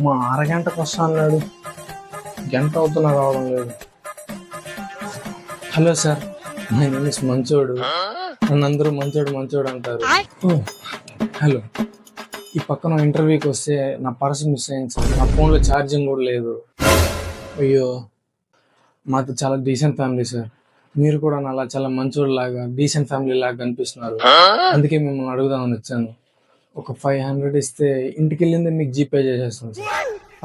మా అరగంటకు వస్తా అన్నాడు, గంట అవుతున్నా రావడం లేదు. Hello sir, my name is మంచోడు. నన్ను అందరూ మంచోడు మంచోడు అంటారు. హలో, ఈ పక్కన ఇంటర్వ్యూకి వస్తే నా పర్స్ మిస్ అయింది సార్. నా ఫోన్లో ఛార్జింగ్ కూడా లేదు. అయ్యో, మాది చాలా డీసెంట్ ఫ్యామిలీ సార్. మీరు కూడా అలా చాలా మంచోడు లాగా డీసెంట్ ఫ్యామిలీ లాగా కనిపిస్తున్నారు. అందుకే మిమ్మల్ని అడుగుదామని వచ్చాను. ఒక 500 ఇస్తే ఇంటికి వెళ్ళింది మీకు జీపే చేసేస్తాను సార్.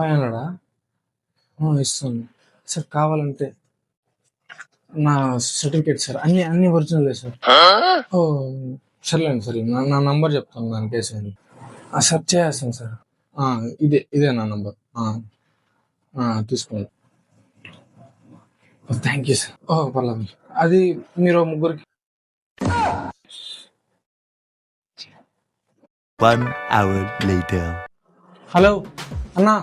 500 ఇస్తాను సార్. కావాలంటే నా సర్టిఫికేట్ సార్, అన్ని ఒరిజినల్ సార్. ఓ సర్లేండి సార్, నా నంబర్ చెప్తాను దాని కేసు. సార్ చేస్తాను సార్. ఇదే నా నంబర్. తీసుకోండి. Thank you sir. పర్లేదు. అది మీరు ముగ్గురికి. 1 hour later. హలో అన్నా,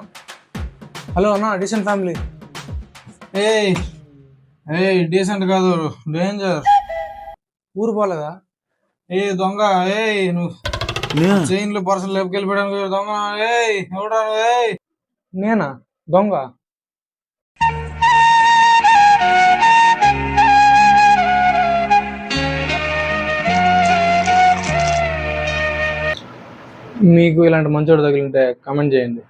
డీసెంట్ ఫ్యామిలీ. డీసెంట్ కాదు, డేంజర్. ఊరు పోలేదా? దొంగ, నువ్వు చైన్లు పర్సలు లేపుకెళ్ళిపోయాను. దొంగ, ఎవడా? నేనా దొంగ? మీకు ఇలాంటి మంచోడు తగిలింటే కామెంట్ చేయండి.